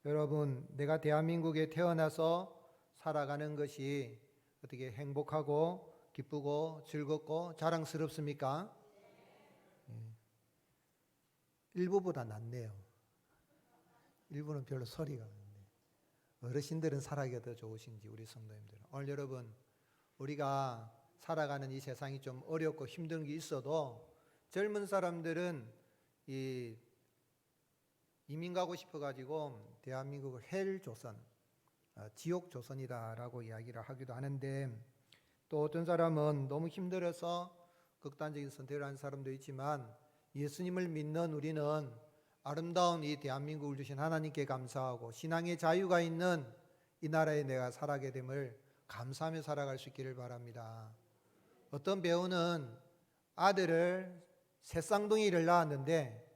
여러분, 내가 대한민국에 태어나서 살아가는 것이 어떻게 행복하고 기쁘고 즐겁고 자랑스럽습니까? 일부보다 낫네요. 일부는 별로 소리가 없는데 어르신들은 살아가기 더 좋으신지 우리 성도님들은. 오늘 여러분, 우리가 살아가는 이 세상이 좀 어렵고 힘든 게 있어도 젊은 사람들은 이민 가고 싶어가지고 대한민국을 헬 조선, 지옥 조선이다라고 이야기를 하기도 하는데, 또 어떤 사람은 너무 힘들어서 극단적인 선택을 하는 사람도 있지만, 예수님을 믿는 우리는 아름다운 이 대한민국을 주신 하나님께 감사하고 신앙의 자유가 있는 이 나라에 내가 살아가게 됨을 감사하며 살아갈 수 있기를 바랍니다. 어떤 배우는 아들을 새쌍둥이를 낳았는데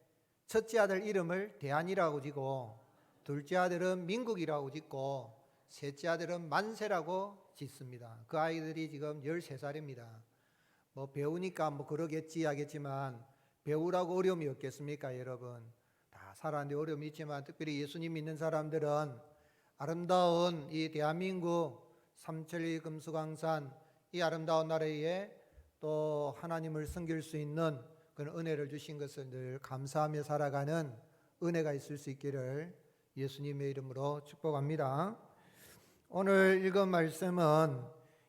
첫째 아들 이름을 대한이라고 지고 둘째 아들은 민국이라고 짓고 셋째 아들은 만세라고 짓습니다. 그 아이들이 지금 13살입니다. 뭐 배우니까 뭐 그러겠지 하겠지만 배우라고 어려움이 없겠습니까, 여러분? 다 살아는데 어려움이 있지만 특별히 예수님 믿는 사람들은 아름다운 이 대한민국 삼천리 금수강산 이 아름다운 나라에 또 하나님을 섬길 수 있는 그런 은혜를 주신 것을 늘 감사하며 살아가는 은혜가 있을 수 있기를 예수님의 이름으로 축복합니다. 오늘 읽은 말씀은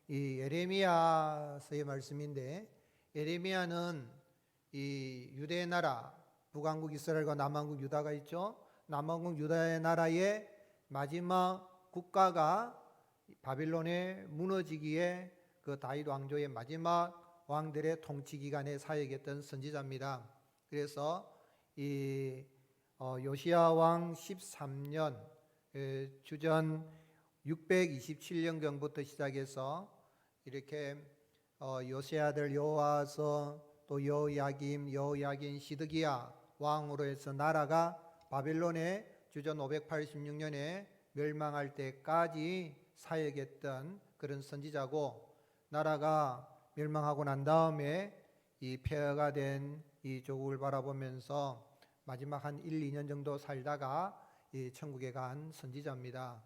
이 예레미야서의 말씀인데, 예레미야는 이 유대 나라, 북왕국 이스라엘과 남왕국 유다가 있죠. 남왕국 유다의 나라의 마지막 국가가 바빌론에 무너지기에 그 다윗 왕조의 마지막 왕들의 통치 기간에 사역했던 선지자입니다. 그래서 이 요시야 왕 13년 주전 627년경부터 시작해서 이렇게 요새 아들 여호와서 또 여호야긴 시드기야 왕으로 해서 나라가 바벨론의 주전 586년에 멸망할 때까지 사역했던 그런 선지자고, 나라가 멸망하고 난 다음에 이 폐허가 된 이 조국을 바라보면서 마지막 한 1, 2년 정도 살다가 이 천국에 간 선지자입니다.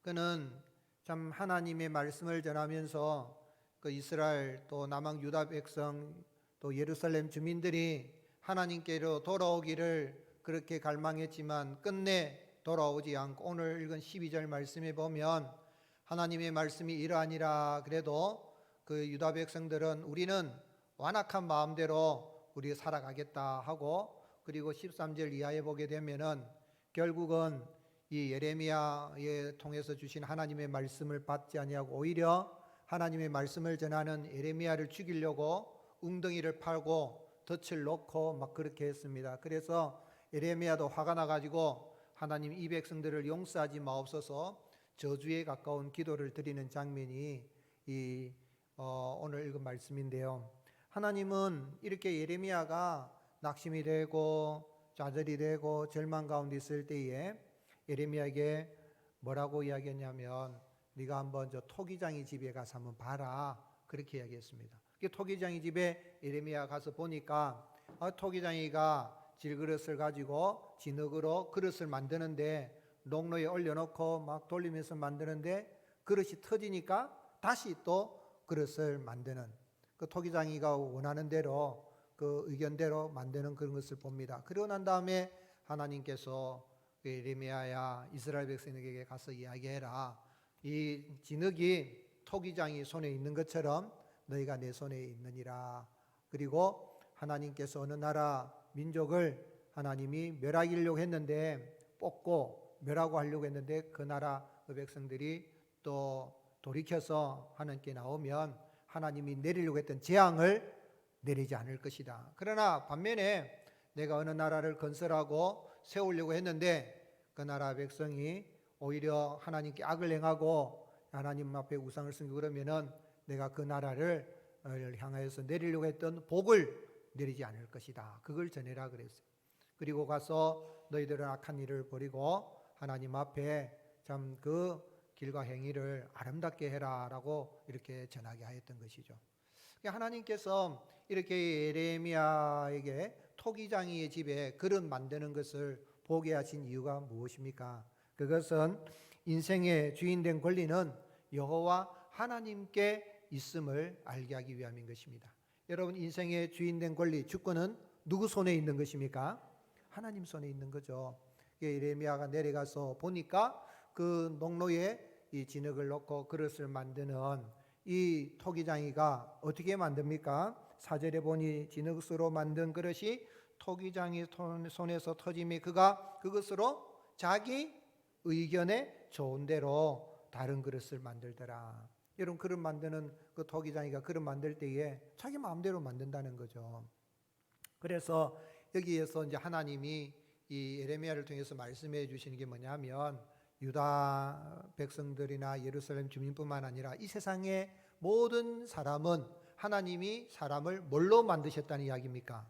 그는 참 하나님의 말씀을 전하면서 그 이스라엘 또 남왕 유다 백성 또 예루살렘 주민들이 하나님께로 돌아오기를 그렇게 갈망했지만 끝내 돌아오지 않고, 오늘 읽은 12절 말씀에 보면 하나님의 말씀이 이러하니라 그래도 그 유다 백성들은 우리는 완악한 마음대로 우리 살아가겠다 하고, 그리고 13절 이하에 보게 되면은 결국은 이 예레미야에 통해서 주신 하나님의 말씀을 받지 아니하고 오히려 하나님의 말씀을 전하는 예레미야를 죽이려고 웅덩이를 파고 덫을 놓고 막 그렇게 했습니다. 그래서 예레미야도 화가 나가지고 하나님 이 백성들을 용서하지 마옵소서 저주에 가까운 기도를 드리는 장면이 오늘 읽은 말씀인데요. 하나님은 이렇게 예레미야가 낙심이 되고 좌절이 되고 절망 가운데 있을 때에 예레미야에게 뭐라고 이야기했냐면, 네가 한번 저 토기장이 집에 가서 한번 봐라, 그렇게 이야기했습니다. 토기장이 집에 예레미야 가서 보니까 토기장이가 질그릇을 가지고 진흙으로 그릇을 만드는데 롱로에 올려놓고 막 돌리면서 만드는데 그릇이 터지니까 다시 또 그릇을 만드는, 그 토기장이가 원하는 대로 그 의견대로 만드는 그런 것을 봅니다. 그러고 난 다음에 하나님께서 예레미야야 이스라엘 백성에게 가서 이야기해라. 이 진흙이 토기장이 손에 있는 것처럼 너희가 내 손에 있느니라. 그리고 하나님께서 어느 나라 민족을 하나님이 멸하려고 했는데, 뽑고 멸하고 하려고 했는데 그 나라 그 백성들이 또 돌이켜서 하나님께 나오면 하나님이 내리려고 했던 재앙을 내리지 않을 것이다. 그러나 반면에 내가 어느 나라를 건설하고 세우려고 했는데 그 나라 백성이 오히려 하나님께 악을 행하고 하나님 앞에 우상을 섬기고 그러면은 내가 그 나라를 향하여서 내리려고 했던 복을 내리지 않을 것이다. 그걸 전해라 그랬어요. 그리고 가서 너희들은 악한 일을 버리고 하나님 앞에 참 그 길과 행위를 아름답게 해라라고 이렇게 전하게 하였던 것이죠. 하나님께서 이렇게 예레미야에게 토기장이의 집에 그릇 만드는 것을 보게 하신 이유가 무엇입니까? 그것은 인생의 주인된 권리는 여호와 하나님께 있음을 알게 하기 위함인 것입니다. 여러분, 인생의 주인된 권리, 주권은 누구 손에 있는 것입니까? 하나님 손에 있는 거죠. 예레미야가 내려가서 보니까 그 농로에 이 진흙을 넣고 그릇을 만드는 이 토기장이가 어떻게 만듭니까? 4절에 보니 진흙으로 만든 그릇이 토기장이 손에서 터짐이 그가 그것으로 자기 의견에 좋은 대로 다른 그릇을 만들더라. 여러분, 그릇 만드는 그 토기장이가 그릇 만들 때에 자기 마음대로 만든다는 거죠. 그래서 여기에서 이제 하나님이 이 예레미야를 통해서 말씀해 주시는 게 뭐냐면, 유다 백성들이나 예루살렘 주민뿐만 아니라 이 세상의 모든 사람은 하나님이 사람을 뭘로 만드셨다는 이야기입니까?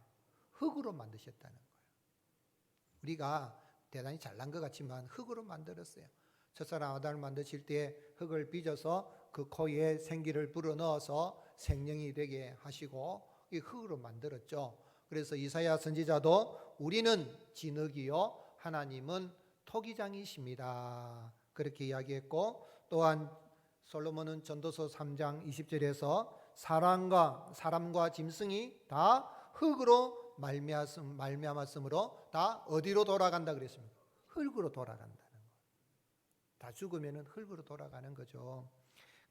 흙으로 만드셨다는 거예요. 우리가 대단히 잘난 것 같지만 흙으로 만들었어요. 첫사람 아담을 만드실 때 흙을 빚어서 그 코에 생기를 불어넣어서 생명이 되게 하시고 이 흙으로 만들었죠. 그래서 이사야 선지자도 우리는 진흙이요 하나님은 토기장이십니다, 그렇게 이야기했고, 또한 솔로몬은 전도서 3장 20절에서 사람과 짐승이 다 흙으로 말미암았으므로 다 어디로 돌아간다 그랬습니다. 흙으로 돌아간다는 거. 다 죽으면은 흙으로 돌아가는 거죠.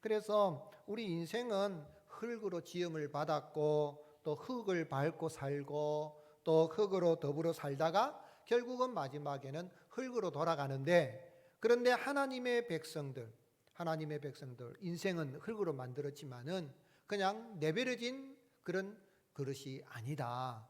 그래서 우리 인생은 흙으로 지음을 받았고 또 흙을 밟고 살고 또 흙으로 더불어 살다가 결국은 마지막에는 흙으로 돌아가는데, 그런데 하나님의 백성들 인생은 흙으로 만들었지만은 그냥 내버려진 그런 그릇이 아니다.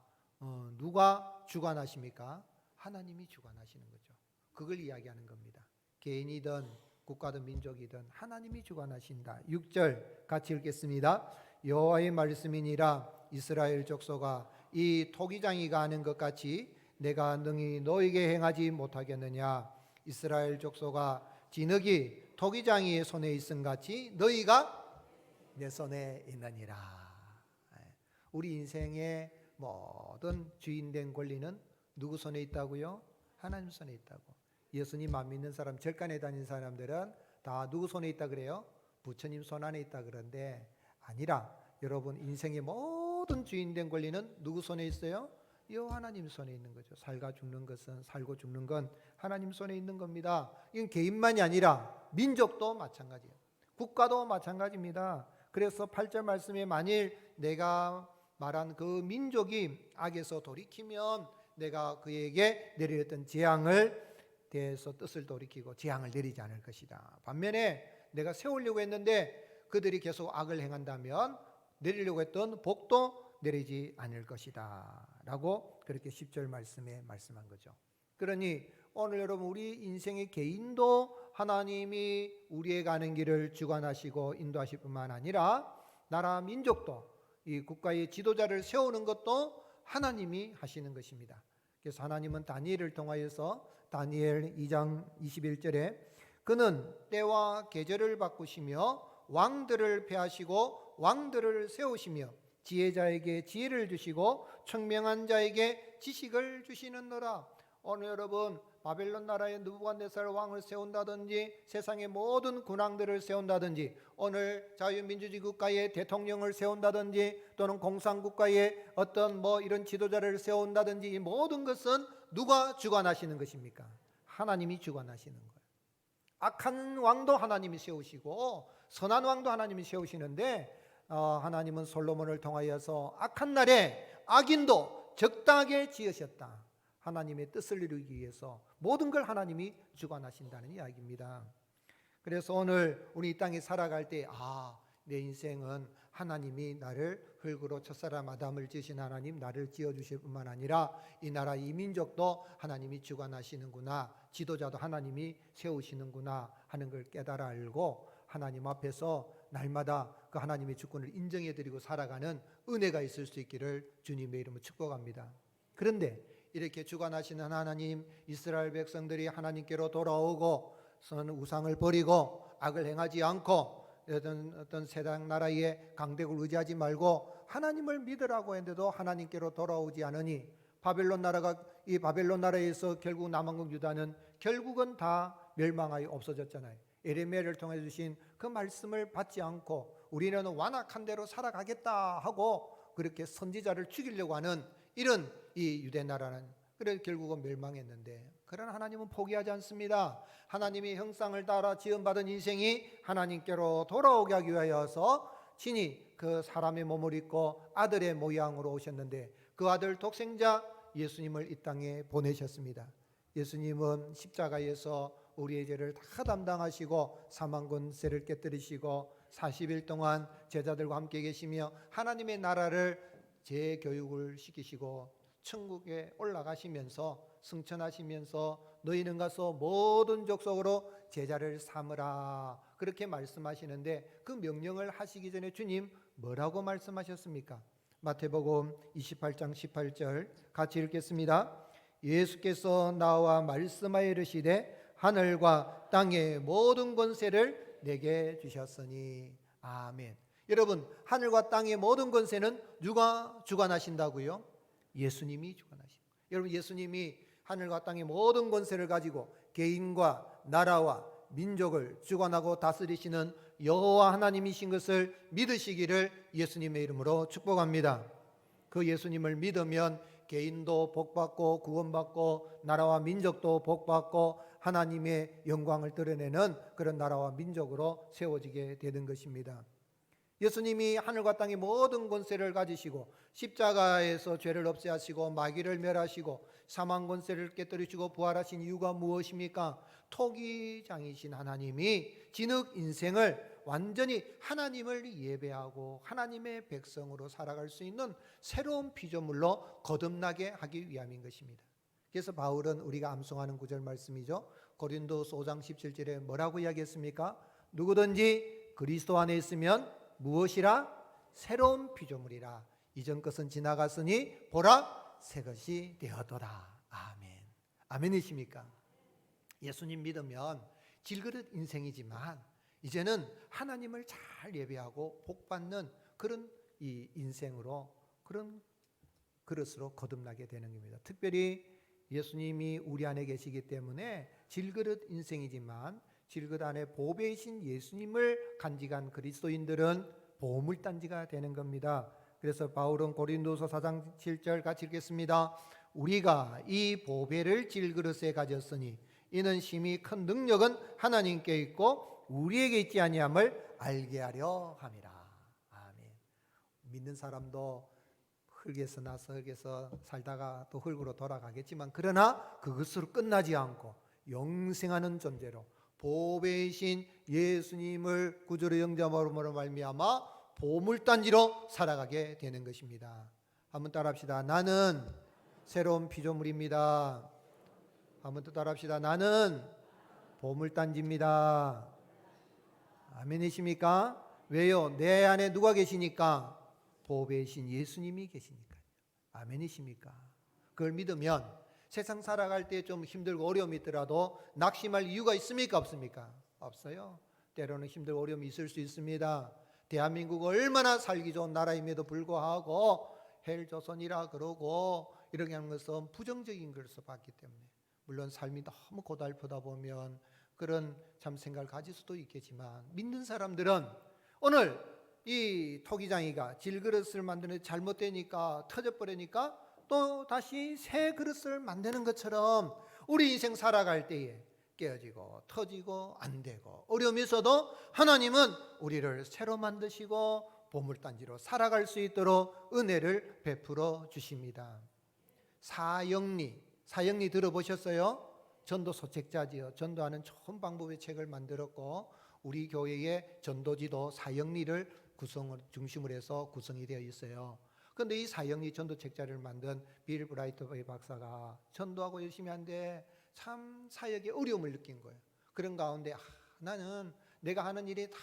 누가 주관하십니까? 하나님이 주관하시는 거죠. 그걸 이야기하는 겁니다. 개인이든 국가든 민족이든 하나님이 주관하신다. 6절 같이 읽겠습니다. 여호와의 말씀이니라. 이스라엘 족속아, 이 토기장이가 하는 것 같이 내가 능히 너에게 행하지 못하겠느냐. 이스라엘 족속아, 진흙이 토기장이의 손에 있음 같이 너희가 내 손에 있느니라. 우리 인생의 모든 주인된 권리는 누구 손에 있다고요? 하나님 손에 있다고. 예수님 안 믿는 사람, 절간에 다니는 사람들은 다 누구 손에 있다 그래요? 부처님 손 안에 있다 그런데 아니라, 여러분, 인생의 모든 주인된 권리는 누구 손에 있어요? 여호와 하나님 손에 있는 거죠. 살고 죽는 건 하나님 손에 있는 겁니다. 이건 개인만이 아니라 민족도 마찬가지예요. 국가도 마찬가지입니다. 그래서 8절 말씀에 만일 내가 말한 그 민족이 악에서 돌이키면 내가 그에게 내렸던 재앙을 대해서 뜻을 돌이키고 재앙을 내리지 않을 것이다. 반면에 내가 세우려고 했는데 그들이 계속 악을 행한다면 내리려고 했던 복도 내리지 않을 것이다 라고 그렇게 10절 말씀에 말씀한 거죠. 그러니 오늘 여러분, 우리 인생의 개인도 하나님이 우리의 가는 길을 주관하시고 인도하실 뿐만 아니라 나라 민족도, 이 국가의 지도자를 세우는 것도 하나님이 하시는 것입니다. 그래서 하나님은 다니엘을 통하여서 다니엘 2장 21절에 그는 때와 계절을 바꾸시며 왕들을 폐하시고 왕들을 세우시며 지혜자에게 지혜를 주시고 청명한 자에게 지식을 주시는도다. 오늘 여러분, 바벨론 나라의 느부갓네살 왕을 세운다든지 세상의 모든 군왕들을 세운다든지 오늘 자유민주주의 국가의 대통령을 세운다든지 또는 공산국가의 어떤 이런 지도자를 세운다든지 이 모든 것은 누가 주관하시는 것입니까? 하나님이 주관하시는 거예요. 악한 왕도 하나님이 세우시고 선한 왕도 하나님이 세우시는데 하나님은 솔로몬을 통하여서 악한 날에 악인도 적당하게 지으셨다. 하나님의 뜻을 이루기 위해서 모든 걸 하나님이 주관하신다는 이야기입니다. 그래서 오늘 우리 이 땅에 살아갈 때 내 인생은 하나님이 나를 흙으로 첫사람 아담을 지으신 하나님 나를 지어주실 뿐만 아니라 이 나라 이 민족도 하나님이 주관하시는구나, 지도자도 하나님이 세우시는구나 하는 걸 깨달아 알고 하나님 앞에서 날마다 그 하나님의 주권을 인정해드리고 살아가는 은혜가 있을 수 있기를 주님의 이름으로 축복합니다. 그런데 이렇게 주관하시는 하나님, 이스라엘 백성들이 하나님께로 돌아오고 우상을 버리고 악을 행하지 않고 어떤 세상 나라의 강대국을 의지하지 말고 하나님을 믿으라고 했는데도 하나님께로 돌아오지 않으니 이 바벨론 나라에서 결국 남왕국 유다는 결국은 다 멸망하여 없어졌잖아요. 예레미야를 통해 주신 그 말씀을 받지 않고 우리는 완악한 대로 살아가겠다 하고 그렇게 선지자를 죽이려고 하는 이런 이 유대 나라는 그래서 결국은 멸망했는데, 그러나 하나님은 포기하지 않습니다. 하나님이 형상을 따라 지음받은 인생이 하나님께로 돌아오게 하기 위하여서 친히 그 사람의 몸을 입고 아들의 모양으로 오셨는데, 그 아들 독생자 예수님을 이 땅에 보내셨습니다. 예수님은 십자가에서 우리의 죄를 다 담당하시고 사망 권세를 깨뜨리시고 40일 동안 제자들과 함께 계시며 하나님의 나라를 재교육을 시키시고 천국에 올라가시면서 승천하시면서 너희는 가서 모든 족속으로 제자를 삼으라 그렇게 말씀하시는데, 그 명령을 하시기 전에 주님 뭐라고 말씀하셨습니까? 마태복음 28장 18절 같이 읽겠습니다. 예수께서 나와 말씀하여 이르시되 하늘과 땅의 모든 권세를 내게 주셨으니. 아멘. 여러분, 하늘과 땅의 모든 권세는 누가 주관하신다고요? 예수님이 주관하십니다. 여러분, 예수님이 하늘과 땅의 모든 권세를 가지고 개인과 나라와 민족을 주관하고 다스리시는 여호와 하나님이신 것을 믿으시기를 예수님의 이름으로 축복합니다. 그 예수님을 믿으면 개인도 복받고 구원받고 나라와 민족도 복받고 하나님의 영광을 드러내는 그런 나라와 민족으로 세워지게 되는 것입니다. 예수님이 하늘과 땅의 모든 권세를 가지시고 십자가에서 죄를 없애하시고 마귀를 멸하시고 사망 권세를 깨뜨리시고 부활하신 이유가 무엇입니까? 토기장이신 하나님이 진흙 인생을 완전히 하나님을 예배하고 하나님의 백성으로 살아갈 수 있는 새로운 피조물로 거듭나게 하기 위함인 것입니다. 그래서 바울은 우리가 암송하는 구절 말씀이죠. 고린도서 5장 17절에 뭐라고 이야기했습니까? 누구든지 그리스도 안에 있으면 무엇이라? 새로운 피조물이라. 이전 것은 지나갔으니 보라 새 것이 되었도다. 아멘. 아멘이십니까? 예수님 믿으면 질그릇 인생이지만 이제는 하나님을 잘 예배하고 복받는 그런 이 인생으로, 그런 그릇으로 거듭나게 되는 겁니다. 특별히 예수님이 우리 안에 계시기 때문에 질그릇 인생이지만 질그릇 안에 보배이신 예수님을 간직한 그리스도인들은 보물단지가 되는 겁니다. 그래서 바울은 고린도서 4장 7절 같이 읽겠습니다. 우리가 이 보배를 질그릇에 가졌으니 이는 심히 큰 능력은 하나님께 있고 우리에게 있지 아니함을 알게 하려 함이라. 아멘. 믿는 사람도 흙에서 나서 흙에서 살다가 또 흙으로 돌아가겠지만, 그러나 그것으로 끝나지 않고 영생하는 존재로 보배이신 예수님을 구주로 영접함으로 말미암아 보물단지로 살아가게 되는 것입니다. 한번 따라합시다. 나는 새로운 피조물입니다. 한번 또 따라합시다. 나는 보물단지입니다. 아멘이십니까? 왜요? 내 안에 누가 계시니까? 보배이신 예수님이 계시니까요. 아멘이십니까? 그걸 믿으면 세상 살아갈 때 좀 힘들고 어려움이 있더라도 낙심할 이유가 있습니까? 없습니까? 없어요. 때로는 힘들고 어려움이 있을 수 있습니다. 대한민국 얼마나 살기 좋은 나라임에도 불구하고 헬조선이라 그러고 이렇게 하는 것은 부정적인 것을 봤기 때문에, 물론 삶이 너무 고달프다 보면 그런 참 생각을 가질 수도 있겠지만, 믿는 사람들은 오늘 이 토기장이가 질그릇을 만드는 잘못되니까 터져버리니까 또 다시 새 그릇을 만드는 것처럼 우리 인생 살아갈 때에 깨어지고 터지고 안 되고 어려움이 있어도 하나님은 우리를 새로 만드시고 보물단지로 살아갈 수 있도록 은혜를 베풀어 주십니다. 사형리 들어보셨어요? 전도 소책자지요. 전도하는 좋은 방법의 책을 만들었고 우리 교회의 전도지도 사형리를 중심으로 해서 구성이 되어 있어요. 그런데 이 사형리 전도책자를 만든 빌 브라이트의 박사가 전도하고 열심히 하는데 참 사역에 어려움을 느낀 거예요. 그런 가운데 나는 내가 하는 일이 다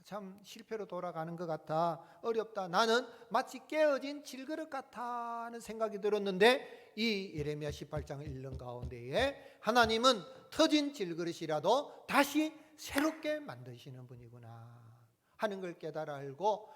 참 실패로 돌아가는 것 같아, 어렵다, 나는 마치 깨어진 질그릇 같아 하는 생각이 들었는데, 이 예레미야 18장 읽는 가운데에 하나님은 터진 질그릇이라도 다시 새롭게 만드시는 분이구나 하는 걸 깨달아 알고,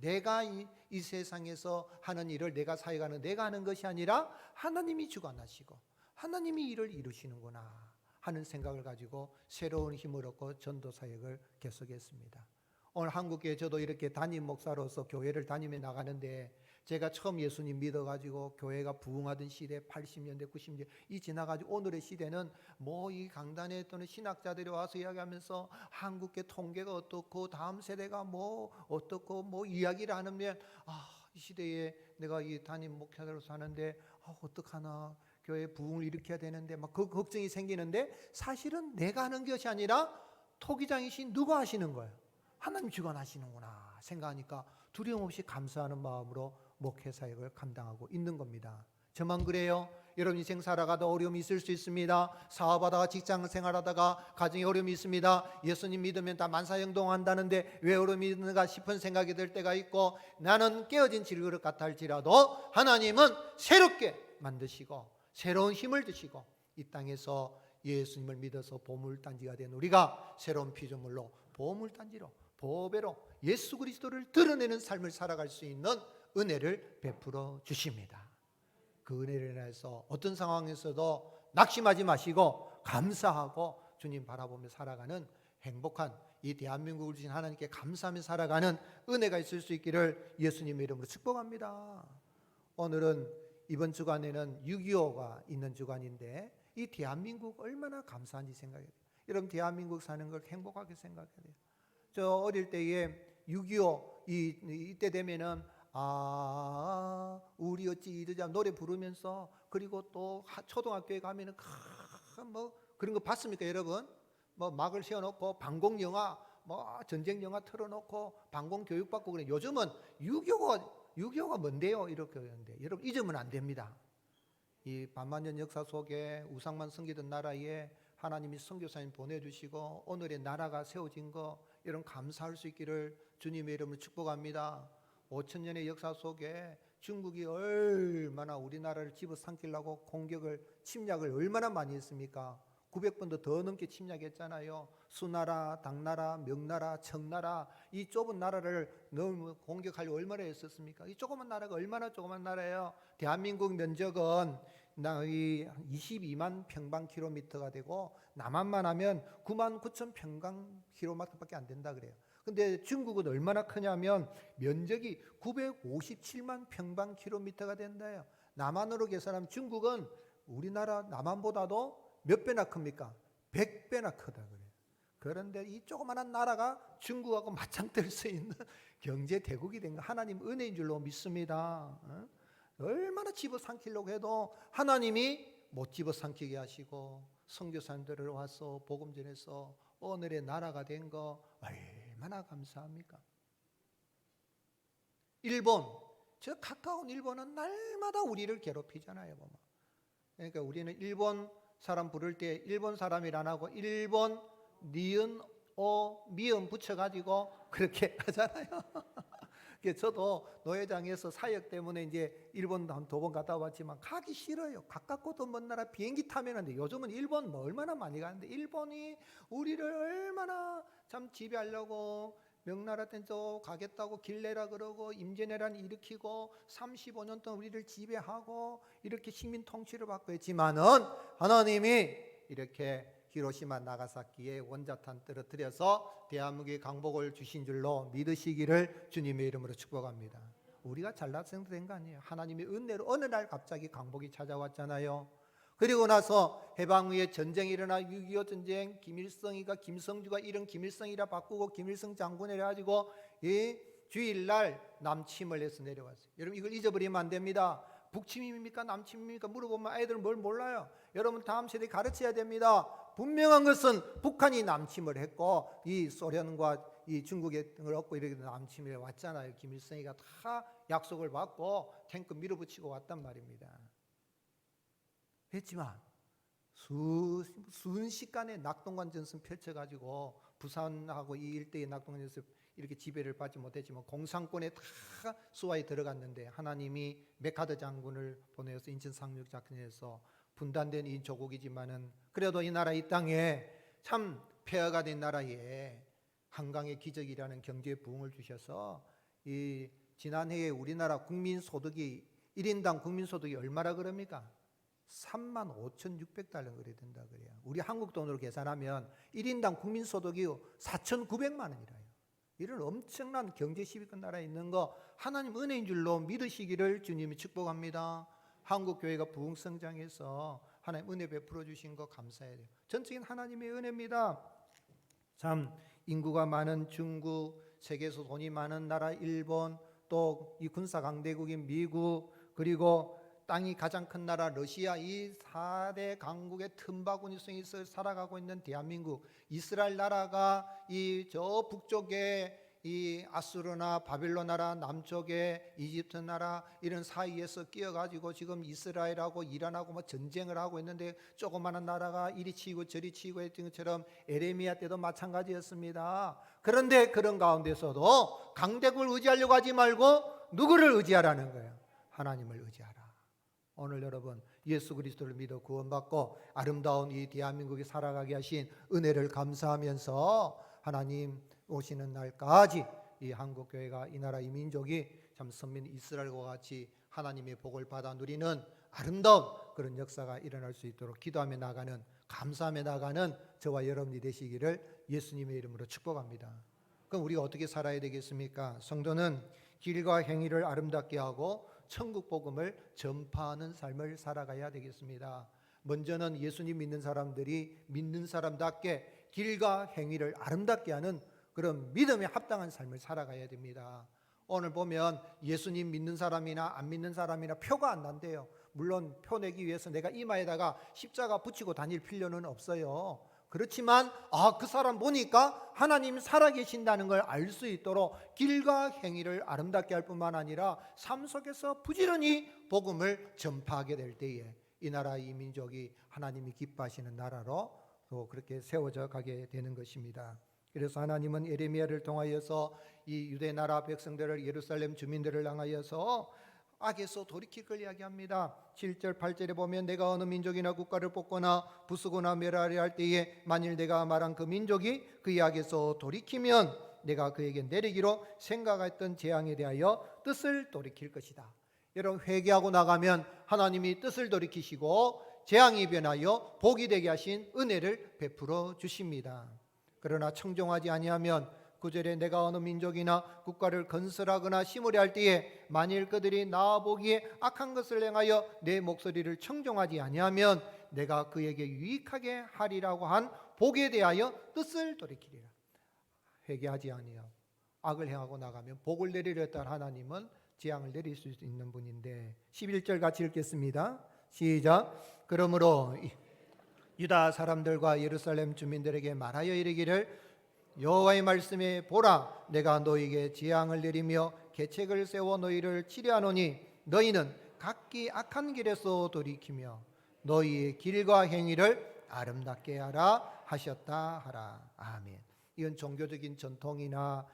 내가 이 세상에서 하는 일을 내가 사역하는 내가 하는 것이 아니라 하나님이 주관하시고 하나님이 일을 이루시는구나 하는 생각을 가지고 새로운 힘을 얻고 전도 사역을 계속했습니다. 오늘 한국교회 저도 이렇게 담임 목사로서 교회를 다니며 나가는데, 제가 처음 예수님 믿어가지고 교회가 부흥하던 시대 80년대 90년대 이 지나가지고 오늘의 시대는 뭐 이 강단에 또는 신학자들이 와서 이야기하면서 한국계 통계가 어떻고 다음 세대가 뭐 어떻고 뭐 이야기를 하면, 이 시대에 내가 이 담임 목사로서 하는데 어떡하나, 교회 부흥을 일으켜야 되는데 막 그 걱정이 생기는데, 사실은 내가 하는 것이 아니라 토기장이신 누가 하시는 거예요? 하나님 주관하시는구나 생각하니까 두려움 없이 감사하는 마음으로 목회 사역을 감당하고 있는 겁니다. 저만 그래요? 여러분 인생 살아가다 어려움이 있을 수 있습니다. 사업하다가 직장 생활하다가 가정에 어려움이 있습니다. 예수님 믿으면 다 만사형통한다는데 왜 어려움이 있는가 싶은 생각이 들 때가 있고, 나는 깨어진 질그릇 같아 할지라도 하나님은 새롭게 만드시고 새로운 힘을 주시고 이 땅에서 예수님을 믿어서 보물단지가 된 우리가 새로운 피조물로 보물단지로 보배로 예수 그리스도를 드러내는 삶을 살아갈 수 있는 은혜를 베풀어 주십니다. 그 은혜를 인해서 어떤 상황에서도 낙심하지 마시고 감사하고 주님 바라보며 살아가는 행복한 이 대한민국을 주신 하나님께 감사하며 살아가는 은혜가 있을 수 있기를 예수님의 이름으로 축복합니다. 오늘은 이번 주간에는 6.25가 있는 주간인데, 이 대한민국 얼마나 감사한지 생각해야 돼요. 여러분 대한민국 사는 걸 행복하게 생각해야 돼요. 저 어릴 때에 6.25 이때 되면은 우리 어찌 이러자 노래 부르면서, 그리고 또 초등학교에 가면은 뭐 그런 거 봤습니까 여러분? 뭐 막을 세워놓고 방공 영화, 뭐 전쟁 영화 틀어놓고 방공 교육 받고 그래. 요즘은 6.25가 뭔데요? 이렇게 하는데 여러분 잊으면 안 됩니다. 이 반만년 역사 속에 우상만 섬기던 나라에 하나님이 선교사님 보내주시고 오늘의 나라가 세워진 거, 이런 감사할 수 있기를 주님의 이름으로 축복합니다. 5천년의 역사 속에 중국이 얼마나 우리나라를 집어삼키려고 공격을, 침략을 얼마나 많이 했습니까? 900번도 더 넘게 침략했잖아요. 수나라, 당나라, 명나라, 청나라, 이 좁은 나라를 너무 공격하려고 얼마나 했었습니까? 이 조그만 나라가 얼마나 조그만 나라예요. 대한민국 면적은 22만 평방킬로미터가 되고 남한만 하면 9만 9천 평방킬로미터밖에 안 된다 그래요. 근데 중국은 얼마나 크냐면 면적이 957만 평방킬로미터가 된다요. 남한으로 계산하면 중국은 우리나라 남한보다도 몇 배나 큽니까? 100배나 크다 그래요. 그런데 이 조그마한 나라가 중국하고 맞짱뜰 수 있는 경제 대국이 된 거 하나님 은혜인 줄로 믿습니다. 얼마나 집어삼키려고 해도 하나님이 못 집어삼키게 하시고 선교사님들을 와서 복음 전해서 오늘의 나라가 된 거 얼마나 감사합니까? 일본, 저 가까운 일본은 날마다 우리를 괴롭히잖아요. 그러니까 우리는 일본 사람 부를 때 일본 사람이라 안 하고 일본 니은 미음 붙여가지고 그렇게 하잖아요. 저도 노회장에서 사역 때문에 이제 일본 한 2번 갔다 왔지만 가기 싫어요. 가깝고도 먼 나라 비행기 타면 하는데, 요즘은 일본 뭐 얼마나 많이 가는데, 일본이 우리를 얼마나 참 지배하려고 명나라 때는 또 가겠다고 길내라 그러고 임진왜란 일으키고 35년 동안 우리를 지배하고 이렇게 식민 통치를 받고 했지만은 하나님이 이렇게 히로시마 나가사키에 원자탄 떨어뜨려서 대한민국에 강복을 주신 줄로 믿으시기를 주님의 이름으로 축복합니다. 우리가 잘나서 된 거 아니에요. 하나님의 은혜로 어느 날 갑자기 강복이 찾아왔잖아요. 그리고 나서 해방 후에 전쟁이 일어나 6.25 전쟁, 김성주가 이런 김일성이라 바꾸고 김일성 장군이라 가지고 이 주일날 남침을 해서 내려왔어요. 여러분 이걸 잊어버리면 안 됩니다. 북침입니까 남침입니까 물어보면 아이들은 뭘 몰라요. 여러분 다음 세대에 가르쳐야 됩니다. 분명한 것은 북한이 남침을 했고 이 소련과 이 중국의 등을 얻고 이렇게 남침을 왔잖아요. 김일성이가 다 약속을 받고 탱크 밀어붙이고 왔단 말입니다. 했지만 순식간에 낙동강 전선 펼쳐가지고 부산하고 이 일대의 낙동강 전선 이렇게 지배를 받지 못했지만 공산권에 다 수하에 들어갔는데 하나님이 메카드 장군을 보내서 인천 상륙 작전에서 분단된 이 조국이지만은 그래도 이 나라 이 땅에 참 폐허가 된 나라에 한강의 기적이라는 경제 부흥을 주셔서 이 지난해에 우리나라 국민소득이 1인당 국민소득이 얼마라 그럽니까? 35,600달러 그래 된다 그래요. 우리 한국 돈으로 계산하면 1인당 국민소득이 4,900만 원이라요. 이런 엄청난 경제 10위권 나라에 있는 거 하나님 은혜인 줄로 믿으시기를 주님이 축복합니다. 한국 교회가 부흥성장해서 하나님 은혜 베풀어 주신 거 감사해야 돼요. 전적인 하나님의 은혜입니다. 참 인구가 많은 중국, 세계에서 돈이 많은 나라 일본, 또 이 군사 강대국인 미국, 그리고 땅이 가장 큰 나라 러시아, 이 4대 강국의 틈바구니성에서 살아가고 있는 대한민국, 이스라엘 나라가 이 저 북쪽에 이 아수르나 바빌론 나라, 남쪽에 이집트 나라 이런 사이에서 끼어가지고 지금 이스라엘하고 이란하고 뭐 전쟁을 하고 있는데 조그마한 나라가 이리 치고 저리 치고 했던 것처럼 에레미야 때도 마찬가지였습니다. 그런데 그런 가운데서도 강대국을 의지하려고 하지 말고 누구를 의지하라는 거예요? 하나님을 의지하라. 오늘 여러분 예수 그리스도를 믿어 구원받고 아름다운 이 대한민국에 살아가게 하신 은혜를 감사하면서 하나님 오시는 날까지 이 한국교회가 이 나라 이 민족이 참 선민 이스라엘과 같이 하나님의 복을 받아 누리는 아름다운 그런 역사가 일어날 수 있도록 기도하며 나가는, 감사하며 나가는 저와 여러분이 되시기를 예수님의 이름으로 축복합니다. 그럼 우리가 어떻게 살아야 되겠습니까? 성도는 길과 행위를 아름답게 하고 천국 복음을 전파하는 삶을 살아가야 되겠습니다. 먼저는 예수님 믿는 사람들이 믿는 사람답게 길과 행위를 아름답게 하는 그런 믿음에 합당한 삶을 살아가야 됩니다. 오늘 보면 예수님 믿는 사람이나 안 믿는 사람이나 표가 안 난대요. 물론 표 내기 위해서 내가 이마에다가 십자가 붙이고 다닐 필요는 없어요. 그렇지만 그 사람 보니까 하나님 살아계신다는 걸 알 수 있도록 길과 행위를 아름답게 할 뿐만 아니라 삶 속에서 부지런히 복음을 전파하게 될 때에 이 나라 이 민족이 하나님이 기뻐하시는 나라로 또 그렇게 세워져 가게 되는 것입니다. 그래서 하나님은 예레미야를 통하여서 이 유대 나라 백성들을, 예루살렘 주민들을 향하여서 악에서 돌이킬 걸 이야기합니다. 7절 8절에 보면 내가 어느 민족이나 국가를 뽑거나 부수거나 멸하려 할 때에 만일 내가 말한 그 민족이 그의 악에서 돌이키면 내가 그에게 내리기로 생각했던 재앙에 대하여 뜻을 돌이킬 것이다. 여러분 회개하고 나가면 하나님이 뜻을 돌이키시고 재앙이 변하여 복이 되게 하신 은혜를 베풀어 주십니다. 그러나 청종하지 아니하면 9절에 내가 어느 민족이나 국가를 건설하거나 심으려 할 때에 만일 그들이 나 보기에 악한 것을 행하여 내 목소리를 청종하지 아니하면 내가 그에게 유익하게 하리라고 한 복에 대하여 뜻을 돌이키리라. 회개하지 아니하고 악을 행하고 나가면 복을 내리려 했던 하나님은 재앙을 내릴 수 있는 분인데 11절 같이 읽겠습니다. 시작. 그러므로 유다 사람들과 예루살렘 주민들에게 말하여 이르기를 여호와의 말씀에 보라, 내가 너희에게 재앙을 내리며 계책을 세워 너희를 치려하노니 너희는 각기 악한 길에서 돌이키며 너희의 길과 행위를 아름답게 하라 하셨다 하라. 아멘. 이건 종교적인 전통이나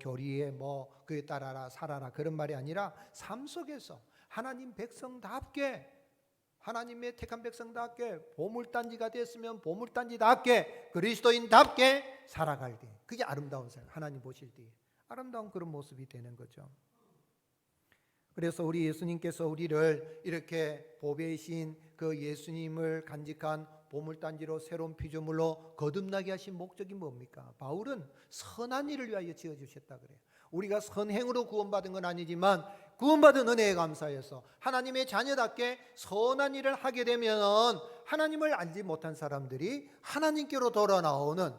교리에 그에 따라라 살아라 그런 말이 아니라 삶 속에서 하나님 백성답게, 하나님의 택한 백성답게, 보물단지가 됐으면 보물단지답게, 그리스도인답게 살아갈 때 그게 아름다운 삶, 하나님 보실 때 아름다운 그런 모습이 되는 거죠. 그래서 우리 예수님께서 우리를 이렇게 보배이신 그 예수님을 간직한 보물단지로 새로운 피조물로 거듭나게 하신 목적이 뭡니까? 바울은 선한 일을 위하여 지어주셨다 그래요. 우리가 선행으로 구원받은 건 아니지만 구원받은 은혜에 감사해서 하나님의 자녀답게 선한 일을 하게 되면 하나님을 알지 못한 사람들이 하나님께로 돌아 나오는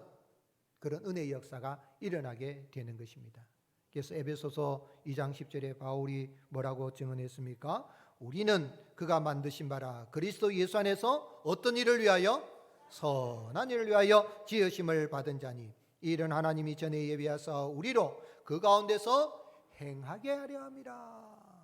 그런 은혜의 역사가 일어나게 되는 것입니다. 그래서 에베소서 2장 10절에 바울이 뭐라고 증언했습니까? 우리는 그가 만드신 바라 그리스도 예수 안에서 어떤 일을 위하여? 선한 일을 위하여 지으심을 받은 자니 이런 하나님이 전에 예비하사 우리로 그 가운데서 행하게 하려 함이라.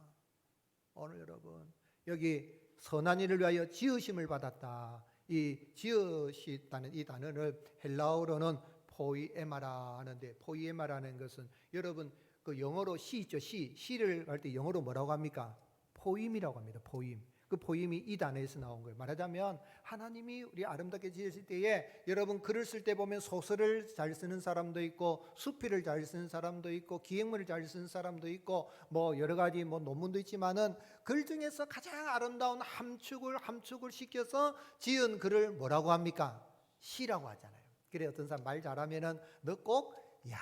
오늘 여러분 여기 선한 일을 위하여 지으심을 받았다. 이 지으시다는 이 단어를 헬라어로는 포이에마라 하는데, 포이에마라는 것은 여러분 그 영어로 시 있죠. 시를 할 때 영어로 뭐라고 합니까? 포임이라고 합니다. 포임. 그 포임이 이 단어에서 나온 거예요. 말하자면 하나님이 우리 아름답게 지으실 때에 여러분 글을 쓸 때 보면 소설을 잘 쓰는 사람도 있고 수필을 잘 쓰는 사람도 있고 기행문을 잘 쓰는 사람도 있고 뭐 여러 가지 뭐 논문도 있지만은 글 중에서 가장 아름다운 함축을 시켜서 지은 글을 뭐라고 합니까? 시라고 하잖아요. 그래 어떤 사람 말 잘하면은 너 꼭 야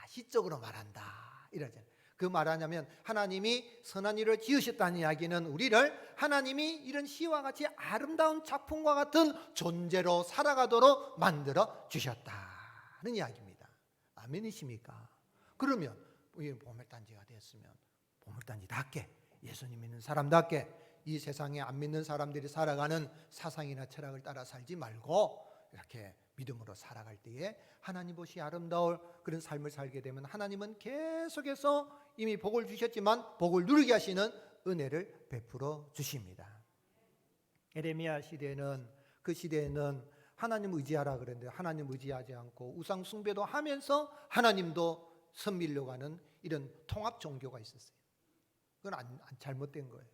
시적으로 말한다 이러잖아요. 그 말하냐면 하나님이 선한 일을 지으셨다는 이야기는 우리를 하나님이 이런 시와 같이 아름다운 작품과 같은 존재로 살아가도록 만들어 주셨다는 이야기입니다. 아멘이십니까? 그러면 우리 보물단지가 됐으면 보물단지답게 예수님 믿는 사람답게 이 세상에 안 믿는 사람들이 살아가는 사상이나 철학을 따라 살지 말고 이렇게 믿음으로 살아갈 때에 하나님 보시 아름다울 그런 삶을 살게 되면 하나님은 계속해서 이미 복을 주셨지만 복을 누리게 하시는 은혜를 베풀어 주십니다. 에레미야 시대는 그 시대에는 하나님 의지하라 그랬는데 하나님 의지하지 않고 우상 숭배도 하면서 하나님도 섬기려고 하는 이런 통합 종교가 있었어요. 그건 잘못된 거예요.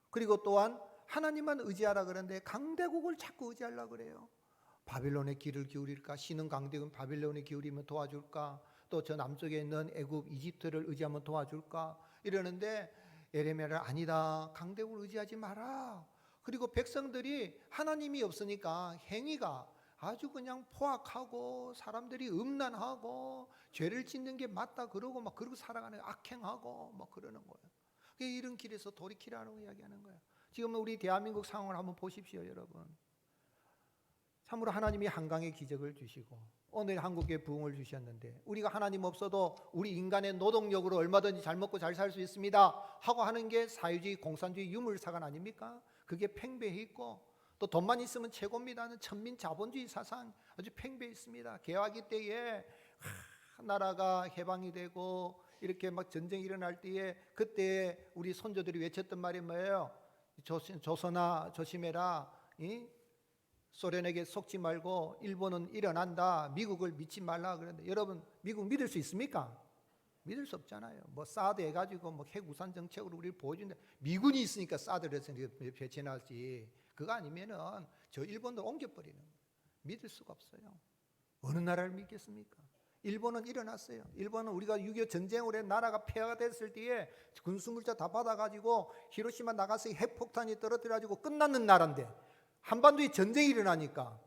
그리고 또한 하나님만 의지하라 그러는데 강대국을 자꾸 의지하려고 그래요. 바빌론의 귀를 기울일까? 신은 강대국은 바빌론의 기울이면 도와줄까? 또 저 남쪽에 있는 애굽, 이집트를 의지하면 도와줄까? 이러는데 에레미야를 아니다. 강대국을 의지하지 마라. 그리고 백성들이 하나님이 없으니까 행위가 아주 그냥 포악하고 사람들이 음란하고 죄를 짓는 게 맞다 그러고 막 그러고 살아가는 악행하고 막 그러는 거예요. 이런 길에서 돌이키라고 이야기하는 거예요. 지금 우리 대한민국 상황을 한번 보십시오, 여러분. 참으로 하나님이 한강의 기적을 주시고 오늘 한국에 부흥을 주셨는데 우리가 하나님 없어도 우리 인간의 노동력으로 얼마든지 잘 먹고 잘 살 수 있습니다 하고 하는 게 사회주의, 공산주의, 유물사관 아닙니까? 그게 팽배해 있고 또 돈만 있으면 최고입니다 하는 천민 자본주의 사상 아주 팽배해 있습니다. 개화기 때에 나라가 해방이 되고 이렇게 막 전쟁이 일어날 때에 그때 우리 선조들이 외쳤던 말이 뭐예요? 조선아 조심해라. 소련에게 속지 말고 일본은 일어난다. 미국을 믿지 말라 그랬는데 여러분 미국 믿을 수 있습니까? 믿을 수 없잖아요. 뭐 사드 해가지고 뭐 핵우산 정책으로 우리를 보여준다. 미군이 있으니까 사드를 해서 배치해놨지. 그거 아니면은 저 일본도 옮겨버리는 거예요. 믿을 수가 없어요. 어느 나라를 믿겠습니까? 일본은 일어났어요. 일본은 우리가 6.25 전쟁으로 해 나라가 폐허가 됐을 때에 군수물자 다 받아가지고 히로시마 나가사키 핵폭탄이 떨어뜨려가지고 끝났는 나라인데 한반도에 전쟁이 일어나니까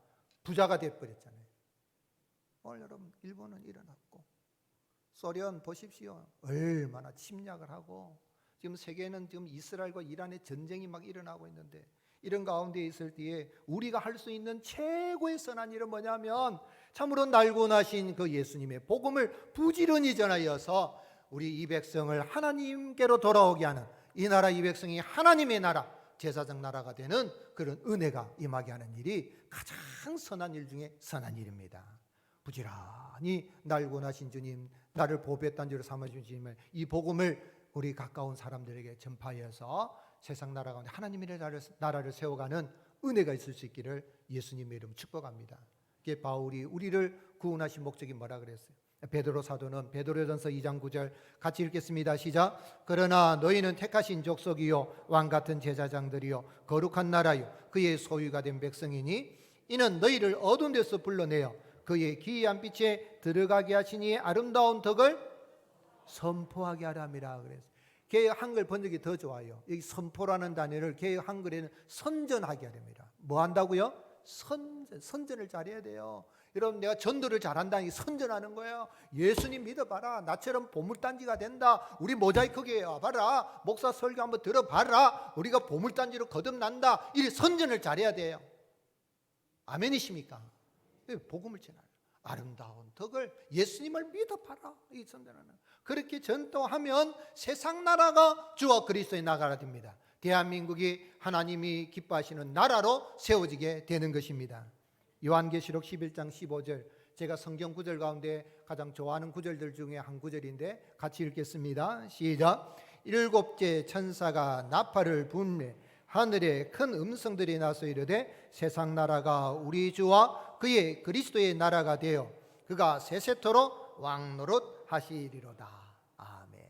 부자가 돼버렸잖아요. 오늘 여러분 일본은 일어났고 소련 보십시오. 얼마나 침략을 하고 지금 세계는 지금 이스라엘과 이란의 전쟁이 막 일어나고 있는데 이런 가운데 있을 때에 우리가 할 수 있는 최고의 선한 일은 뭐냐면 참으로 날고 나신 그 예수님의 복음을 부지런히 전하여서 우리 이 백성을 하나님께로 돌아오게 하는 이 나라 이 백성이 하나님의 나라 제사장 나라가 되는 그런 은혜가 임하게 하는 일이 가장 선한 일 중에 선한 일입니다. 부지런히 날고 나신 주님 나를 보배단 줄로 삼아주신 주님의 이 복음을 우리 가까운 사람들에게 전파해서 세상 나라 가운데 하나님의 나라를 세워가는 은혜가 있을 수 있기를 예수님의 이름 축복합니다. 이게 바울이 우리를 구원하신 목적이 뭐라 그랬어요? 베드로 사도는 베드로전서 2장 9절 같이 읽겠습니다. 시작. 그러나 너희는 택하신 족속이요 왕같은 제사장들이요 거룩한 나라요 그의 소유가 된 백성이니 이는 너희를 어두운 데서 불러내어 그의 기이한 빛에 들어가게 하시니 아름다운 덕을 선포하게 하람이라 그랬어요. 개역 한글 번역이 더 좋아요. 여기 선포라는 단어를 개역 한글에는 선전하게 하랍니다. 뭐 한다고요? 선전을 잘해야 돼요. 여러분 내가 전도를 잘한다니 선전하는 거예요. 예수님 믿어봐라. 나처럼 보물단지가 된다. 우리 모자이크교회 와봐라. 목사 설교 한번 들어봐라. 우리가 보물단지로 거듭난다. 이 선전을 잘해야 돼요. 아멘이십니까? 복음을 전하라. 아름다운 덕을 예수님을 믿어봐라. 이 선전하는 그렇게 전도하면 세상 나라가 주와 그리스도의 나라가 됩니다. 대한민국이 하나님이 기뻐하시는 나라로 세워지게 되는 것입니다. 요한계시록 11장 15절 제가 성경 구절 가운데 가장 좋아하는 구절들 중에 한 구절인데 같이 읽겠습니다. 시작. 일곱째 천사가 나팔을 불매 하늘에 큰 음성들이 나서 이르되 세상 나라가 우리 주와 그의 그리스도의 나라가 되어 그가 세세토록 왕노릇 하시리로다. 아멘.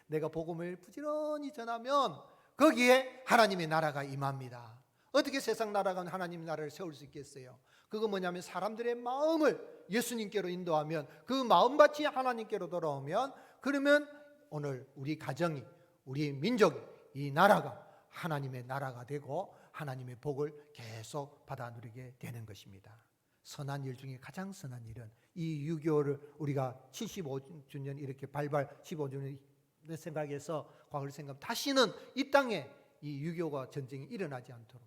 내가 복음을 부지런히 전하면 거기에 하나님의 나라가 임합니다. 어떻게 세상 나라가 하나님 나라를 세울 수 있겠어요? 그거 뭐냐면 사람들의 마음을 예수님께로 인도하면, 그 마음밭이 하나님께로 돌아오면, 그러면 오늘 우리 가정이, 우리 민족이, 이 나라가 하나님의 나라가 되고 하나님의 복을 계속 받아 누리게 되는 것입니다. 선한 일 중에 가장 선한 일은 이 유교를 우리가 75주년 이렇게 발발 15주년 생각해서 과거를 생각하면 다시는 이 땅에 이 유교가 전쟁이 일어나지 않도록,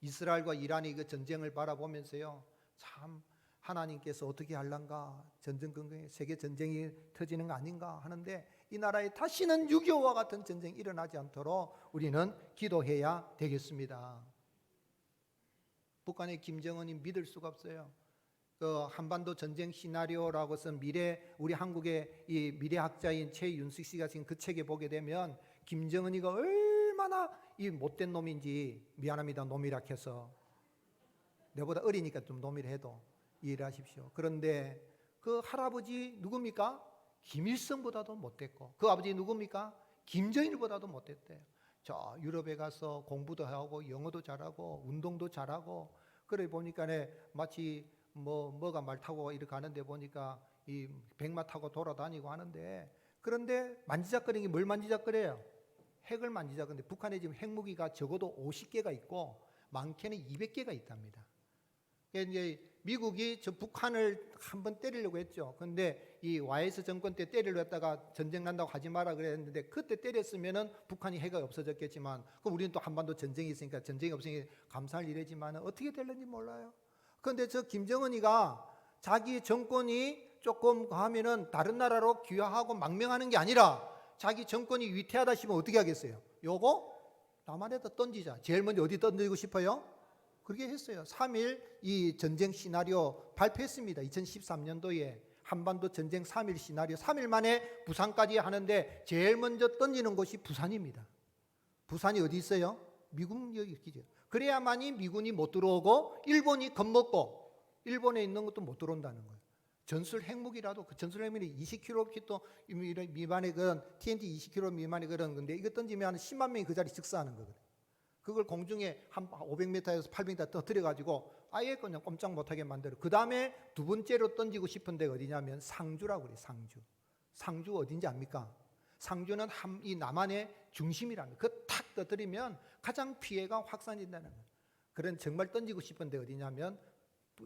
이스라엘과 이란이 그 전쟁을 바라보면서요, 참 하나님께서 어떻게 할란가, 전쟁 근거에 세계 전쟁이 터지는 거 아닌가 하는데, 이 나라에 다시는 유교와 같은 전쟁이 일어나지 않도록 우리는 기도해야 되겠습니다. 북한의 김정은이 믿을 수가 없어요. 그 한반도 전쟁 시나리오라고 쓴 우리 한국의 이 미래학자인 최윤숙 씨가 지금 그 책에 보게 되면 김정은이가 얼마나 이 못된 놈인지, 미안합니다, 놈이라 해서 내보다 어리니까 좀 놈이라 해도 이해를 하십시오. 그런데 그 할아버지 누굽니까? 김일성보다도 못됐고, 그 아버지 누굽니까? 김정일보다도 못됐대요. 저 유럽에 가서 공부도 하고 영어도 잘하고 운동도 잘하고, 그래 보니까 마치 뭐가 말 타고 이렇게 가는데 보니까 이 백마 타고 돌아다니고 하는데, 그런데 만지작거리는 게 뭘 만지작거려요? 핵을 만지작거리는데, 북한에 지금 핵무기가 적어도 50개가 있고 많게는 200개가 있답니다. 이제 미국이 저 북한을 한번 때리려고 했죠. 그런데 이 YS 정권 때 때리려고 했다가 전쟁 난다고 하지 마라 그랬는데, 그때 때렸으면은 북한이 핵이 없어졌겠지만, 그럼 우리는 또 한반도 전쟁이 있으니까 전쟁이 없으니 감사할 일이지만 어떻게 될는지 몰라요. 그런데 저 김정은이가 자기 정권이 조금 하면은 다른 나라로 귀화하고 망명하는 게 아니라, 자기 정권이 위태하다 싶으면 어떻게 하겠어요? 요거 남한에다 던지자. 제일 먼저 어디 던지고 싶어요? 그렇게 했어요. 3.1 이 전쟁 시나리오 발표했습니다. 2013년도에 한반도 전쟁 3.1 시나리오, 3일 만에 부산까지 하는데 제일 먼저 던지는 곳이 부산입니다. 부산이 어디 있어요? 미국 여기 있죠. 그래야만이 미군이 못 들어오고 일본이 겁먹고 일본에 있는 것도 못 들어온다는 거예요. 전술 핵무기라도, 그 전술 핵무기 20km 미만의 그런 TNT 20km 미만의 그런 건데, 이거 던지면 10만 명이 그 자리 즉사하는 거거든요. 그걸 공중에 한 500m에서 800m 터뜨려가지고 아예 그냥 꼼짝 못하게 만들어. 그 다음에 두 번째로 던지고 싶은 데가 어디냐면 상주라고 그래요. 상주 어딘지 압니까? 상주는 이 남한의 중심이랍니다. 그 탁 터뜨리면 가장 피해가 확산이 된다는 거예요. 그런 정말 던지고 싶은 데 어디냐면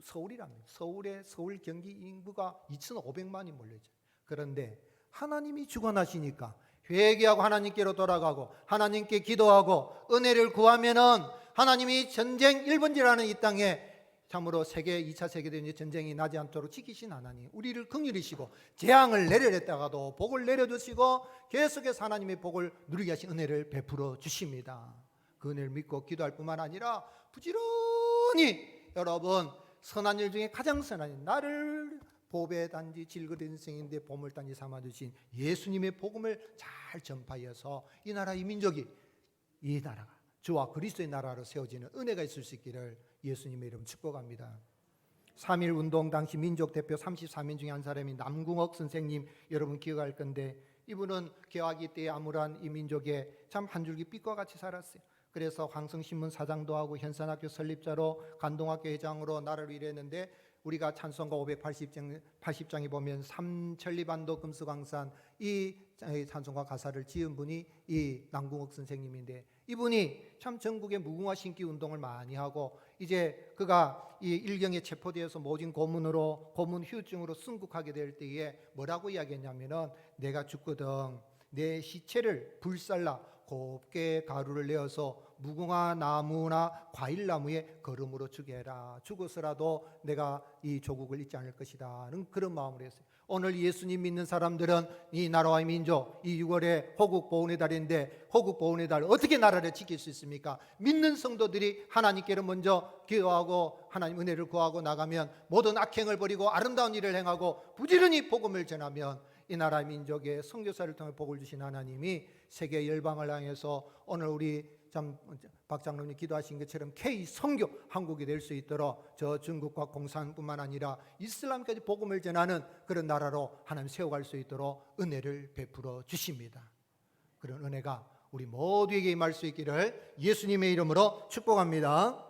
서울이랍니다. 서울 경기 인구가 2,500만이 몰려있죠. 그런데 하나님이 주관하시니까 회개하고 하나님께로 돌아가고 하나님께 기도하고 은혜를 구하면은 하나님이 전쟁 1번지라는 이 땅에 참으로 2차 세계대전 전쟁이 나지 않도록 지키신 하나님, 우리를 긍휼히시고 재앙을 내려냈다가도 복을 내려주시고 계속해서 하나님의 복을 누리게 하신 은혜를 베풀어 주십니다. 그 은혜를 믿고 기도할 뿐만 아니라 부지런히 여러분, 선한 일 중에 가장 선한 일, 나를 보배 단지 질그린 인생인데 보물 단지 삼아주신 예수님의 복음을 잘 전파해서 이 나라, 이 민족이, 이 나라가 주와 그리스도의 나라로 세워지는 은혜가 있을 수 있기를 예수님의 이름 축복합니다. 3.1 운동 당시 민족 대표 34명 중에 한 사람이 남궁옥 선생님, 여러분 기억할 건데, 이분은 개화기 때의 암울한 이 민족에 참 한 줄기 빛과 같이 살았어요. 그래서 황성신문 사장도 하고 현산학교 설립자로 간동학교 회장으로 나라를 일했는데, 우리가 찬송가 580장에 보면 삼천리반도 금수강산, 이 찬송가 가사를 지은 분이 이 남궁옥 선생님인데, 이분이 참 전국의 무궁화 심기 운동을 많이 하고, 이제 그가 이 일경에 체포되어서 모진 고문 후유증으로 순국하게 될 때에 뭐라고 이야기했냐면은, 내가 죽거든 내 시체를 불살라 곱게 가루를 내어서 무궁화 나무나 과일나무에 거름으로 주게 해라. 죽어서라도 내가 이 조국을 잊지 않을 것이다. 그런 마음으로 했어요. 오늘 예수님 믿는 사람들은 이 나라와 민족, 이 6월에 호국보훈의 달인데, 호국보훈의 달 어떻게 나라를 지킬 수 있습니까? 믿는 성도들이 하나님께로 먼저 기도하고 하나님 은혜를 구하고 나가면, 모든 악행을 버리고 아름다운 일을 행하고 부지런히 복음을 전하면, 이 나라 민족의 선교사를 통해 복을 주신 하나님이 세계 열방을 향해서 오늘 우리 박 장로님이 기도하신 것처럼 K 선교 한국이 될 수 있도록 저 중국과 공산뿐만 아니라 이슬람까지 복음을 전하는 그런 나라로 하나님 세워갈 수 있도록 은혜를 베풀어 주십니다. 그런 은혜가 우리 모두에게 임할 수 있기를 예수님의 이름으로 축복합니다.